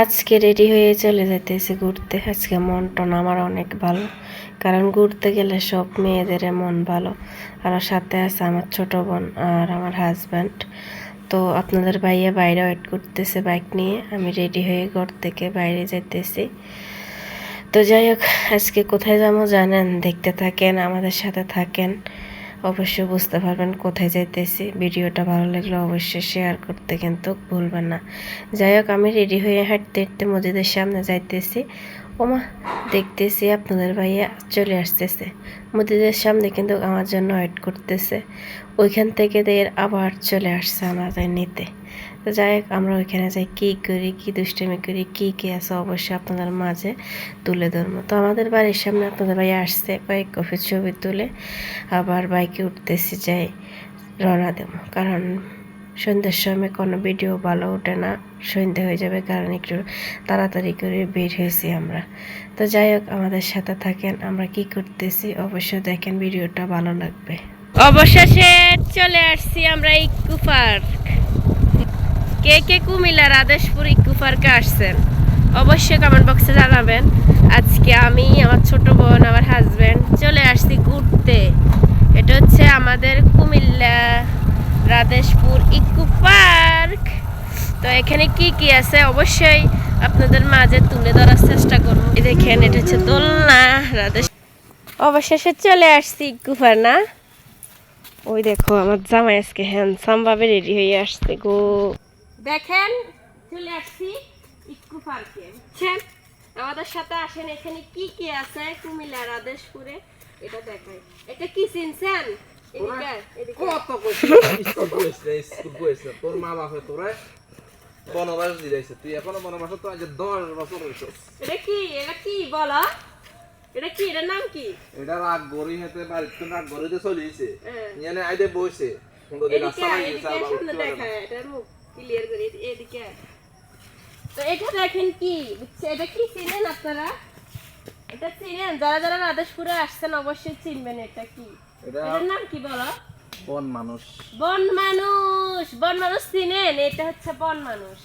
আজকে রেডি হয়ে চলে যেতেছি ঘুরতে। আজকে মনটা আমার অনেক ভালো, কারণ ঘুরতে গেলে সব মেয়েদের মন ভালো। আর সাথে আছে আমার ছোট বোন আর আমার হাজব্যান্ড। তো আপনাদের ভাইয়া বাইরে ওয়েট করতেছে বাইক নিয়ে, আমি রেডি হয়ে ঘর থেকে বাইরে যাইতেছি। তো যাই হোক, আজকে কোথায় যাবো জানেন? দেখতে থাকেন, আমাদের সাথে থাকেন, অবশ্যই বুঝতে পারবেন কোথায় যাইতেছি। ভিডিওটা ভালো লাগলে অবশ্যই শেয়ার করতে কিন্তু ভুলবেন না। যাই হোক, আমি রেডি হয়ে হাঁটতে হাঁটতে মসজিদের সামনে যাইতেছি। ওমা, দেখতেছি আপনাদের ভাইয়া চলে আসতেছে মসজিদের সামনে, কিন্তু আমার জন্য ওয়েট করতেছে। ওইখান থেকে আবার চলে আসছে আমাদের নিতে। তো যাই হোক, আমরা ওইখানে যাই, কী করি, কী দুষ্টামি করি, কী আছে অবশ্যই আপনাদের মাঝে তুলে ধরবো। তো আমাদের বাড়ির সামনে আপনাদের ভাই আসছে, কয়েক কপি ছবি তুলে আবার বাইকে উঠতেছি, যাই রওনা দেবো। কারণ সন্ধ্যের সময় কোনো ভিডিও ভালো ওঠে না, সন্ধ্যে হয়ে যাবে, কারণ একটু তাড়াতাড়ি করে বের হয়েছি আমরা। তো যাই হোক, আমাদের সাথে থাকেন, আমরা কি করতেছি অবশ্যই দেখেন, ভিডিওটা ভালো লাগবে। অবশেষে চলে আসছি আমরা ইকো পার্ক। কে কে কুমিল্লার আদেশপুর ইকো পার্কে আসছেন অবশ্যই কমেন্ট বক্সে জানাবেন। আজকে আমি, আমার ছোট বোন, আমার হাজব্যান্ড চলে আসছি ঘুরতে। এটা হচ্ছে আমাদের কুমিল্লা রাদেশপুর ইকো পার্ক। তো এখানে কি কি আছে অবশ্যই আপনাদের মাঝে তুলে ধরার চেষ্টা করব। দেখেন, এটা হচ্ছে দোলনা রাদেশ। অবশেষে চলে আসছি ইকো পার্ক না। ওই দেখো, আমার জামাই আজকে হ্যান্ডসাম ভাবে রেডি হয়ে আসছে গো। দেখেন, চলে আসছি ইকো পার্কে, বুঝছেন? আমাদের সাথে আসেন, এখানে কি কি আছে কুমিল্লা রাদেশপুরে এটা দেখাই। এটা কি চিনছেন? কত স্কুল কইছে তোর মা বাপে তোরে বনবাস দিয়েছে, তুই এখনো বনবাস তো আজ 10 বছর হইছে। এটা কি বলো? এটা কি, এটার নাম কি? এটা রাগ গরি হেতে বাড়িতে রাগ গরিতে চলিছে ইয়ানে আইদে বইছে কোন দিন আসা নাই সারা সামনে দেখা, এটা মুখ ক্লিয়ার করে এদিকে। তো এটা দেখেন কি, এটা কি চিনেন আপনারা? এটা চিনেন? যারা যারা রাদেশপুরে আসছেন অবশ্যই চিনবেন। এটা কি, এটার নাম কি বলো? বন মানুষ। বন মানুষ, বন মানুষ চিনেন? এটা হচ্ছে বন মানুষ,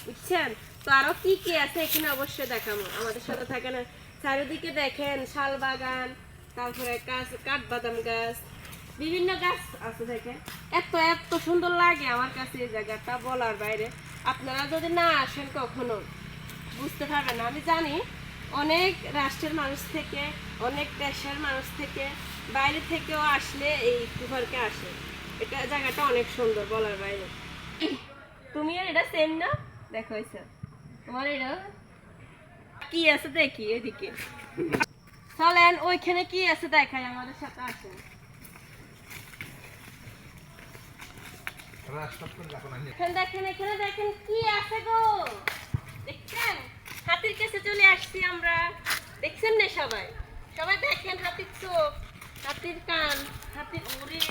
বুঝছেন? তো আরো কি কি আছে এখানে অবশ্যই দেখাবো, আমাদের সাথে থাকেন। চারিদিকে দেখেন শাল বাগান, তারপরে কাঠবাদাম গাছ, বিভিন্ন গাছ আছে। দেখেন, এত এত সুন্দর লাগে আমার কাছে এই জায়গাটা বলার বাইরে। আপনারা যদি না আসেন কখনো বুঝতে পারবেন না। আমি জানি অনেক রাষ্ট্রের মানুষ থেকে, অনেক দেশের মানুষ থেকে, বাইরে থেকেও আসলে এই পার্কে আসে। এটা জায়গাটা অনেক সুন্দর বলার বাইরে। তুমি আর এটা সেম না? দেখো তোমার এটা কি আছে দেখি এদিকে। চলেন ওইখানে কি আছে দেখাই, আমাদের সাথে আসেন। দেখেন, এখানে দেখেন কি আছে গো, দেখছেন? হাতির কাছে চলে আসছি আমরা, দেখছেন না সবাই? সবাই দেখেন, হাতির চোখ, হাতির কান, হাতির উড়ে,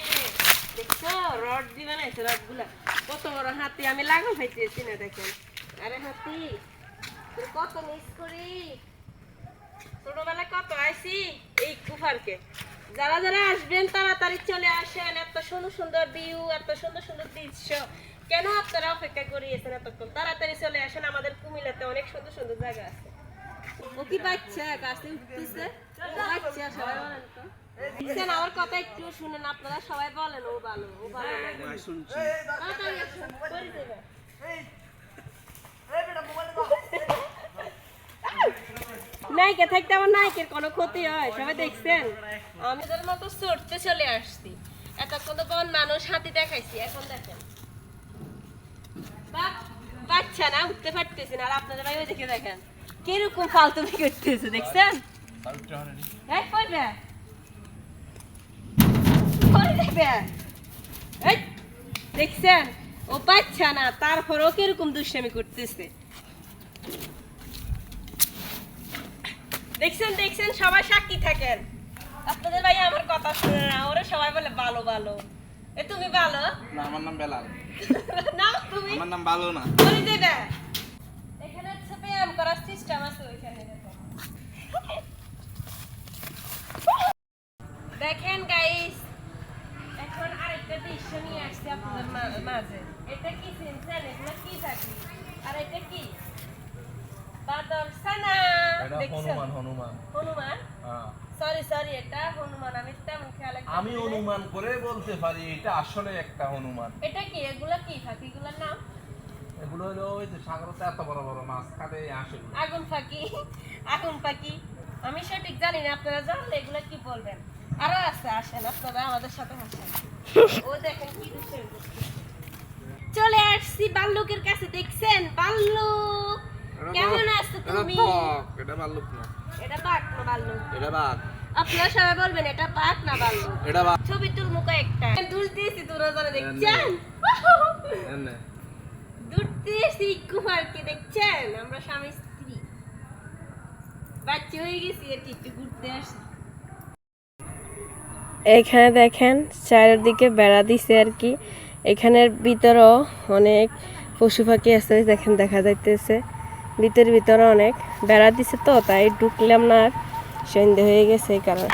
দেখছো? রড দিয়ে বানাইছে, রড গুলা কত বড় হাতি, আমি লাগাম পাইতেছি না। দেখেন, আরে হাতি তোর কত মিস করি, ছোটবেলায় কত আইসি এই কুফারকে। যারা যারা আসবেন তাড়াতাড়ি চলে আসেন, এত সুন্দর সুন্দর ভিউ, এত সুন্দর সুন্দর দৃশ্য, কেন আপনারা অপেক্ষা করিয়েছেন এতক্ষণ? তাড়াতাড়ি চলে আসেন, আমাদের কুমিল্লাতে অনেক সুন্দর সুন্দর জায়গা আছে। ও কি বাচ্চা গাছে উঠতেছে? বাচ্চা সবাই বলেন তো, দেখছেন? আমার কথা একটু শুনেন, আপনারা সবাই বলেন ও ভালো, ও ভালো। শুনছি, তাড়াতাড়ি আসুন, করে দেবে। নায়িকা থাকতে আমার নায়কের কোনো ক্ষতি হয়? সবাই দেখছেন, আমি তোর মতো চড়তে চলে আসছি। এতক্ষণ তো বন মানুষ হাতি দেখাইছি, এখন দেখেন বাচ্চা না, উঠতে পারতেছি না। আর আপনাদের ভাই ওই দেখে দেখেন কিরকম ফালতুমি করতেছে, দেখছেন? দেখছেন, ও বাচ্চা না, তারপরেও কিরকম দুষ্টামি করতেছে। দেখছেন দেখছেন, সবাই সাক্ষী থাকেন। আপনাদের ভাই আমার কথা শুনে না, ওরা সবাই বলে ভালো ভালো। এ তুমি ভালো না? আমার নাম বেলাল না, তুমি আমার নাম ভালো না। বলি দেবে। এখানে হচ্ছে ব্যায়াম করার সিস্টেম আছে ওইখানে, দেখেন গাইস। এখন আরেকটা দৃশ্য নিয়ে আসছি আপনাদের মাঝে। এটা কি চিনছেন? এগুলো কি চাকরি? আর এটা কি? এটা দেখছো হনুমান হনুমান হনুমান হ্যাঁ সরি এটা হনুমান আমি তেমন খেয়াল রাখি আমি অনুমান করে বলতে পারি এটা আসলে একটা হনুমান এটা কি এগুলা কি ফাঁকিগুলোর নাম এগুলো হলো ওই যে সাগরতে এত বড় বড় মাছ খাতে আসে এগুলো। আগুন পাখি আমি সঠিক জানি না আপনারা জানলে এগুলা কি বলবেন আরো আছে আসেন আপনারা আমাদের সাথে হাসেন ও দেখেন কি দুষ্টামি করছে। চলে আসছি বাল্লুকের কাছে দেখছেন বাল্লুক কেমন আছো তুমি এটা ভাল্লুক না এটা বাঘ না বাল্লুক এটা বাঘ আপনারা সবাই বলবেন এটা বাঘ না বাল্লুক এটা বাঘ ছবি তুলমু কয়েকটা তুলতেছি তোরা যারা দেখছেন এনে দুলতেছি কুমারকে দেখছেন আমরা স্বামী স্ত্রী বাচ্চা হয়ে গেছি আর কি একটু ঘুরতে আসি এখানে দেখেন চারিদিকে বেড়া দিছে আর কি এখানের ভিতরেও অনেক পশু পাখি আছে দেখেন দেখা যাইতেছে ভিতরে অনেক বেড়া দিছে তো তাই ঢুকলাম না আর সন্ধ্যে হয়ে গেছে এই কারণে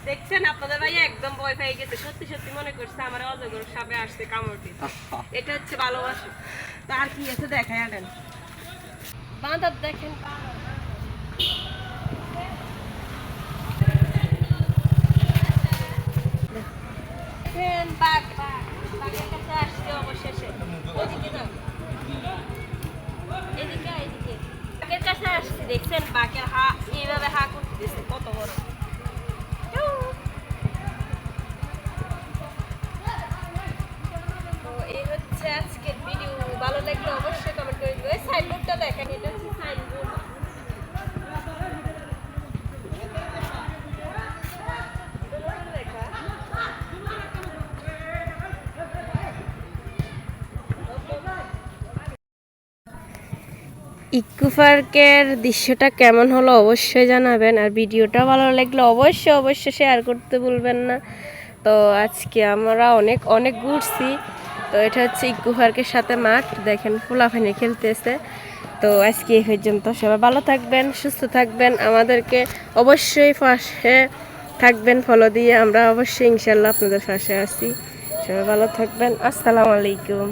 দেখছেন আপনাদের ভাই একদম ভয় পেয়ে গেছে সত্যি সত্যি মনে করছে আমার অজগর সাপে আসছে কামড় দিতে এটা হচ্ছে ভালোবাসা তার কি আছে দেখায় আনেন বাঁধব দেখেন বাঘ বাঘের কাছে আসছে অবশেষে ওদিকে যাও এদিকে বাঘের কাছে আসছে দেখছেন বাঘের হা এইভাবে হা করতে দিচ্ছে কত বড় তো এই হচ্ছে আজকের ভিডিও ভালো লাগলে অবশ্যই কমেন্ট করে দিবেন সাইনবোর্ডটা দেখেন এটা হচ্ছে সাইনবোর্ড ইকো পার্কের দৃশ্যটা কেমন হলো অবশ্যই জানাবেন আর ভিডিওটা ভালো লাগলে অবশ্যই শেয়ার করতে ভুলবেন না তো আজকে আমরা অনেক ঘুরছি তো এটা হচ্ছে ইকো পার্কের সাথে মাঠ দেখেন ফুলাফানি খেলতেছে তো আজকে এই পর্যন্ত সবাই ভালো থাকবেন সুস্থ থাকবেন আমাদেরকে অবশ্যই পাশে থাকবেন ফলো দিয়ে আমরা অবশ্যই ইনশাল্লাহ আপনাদের পাশে আছি সবাই ভালো থাকবেন আসসালামু আলাইকুম।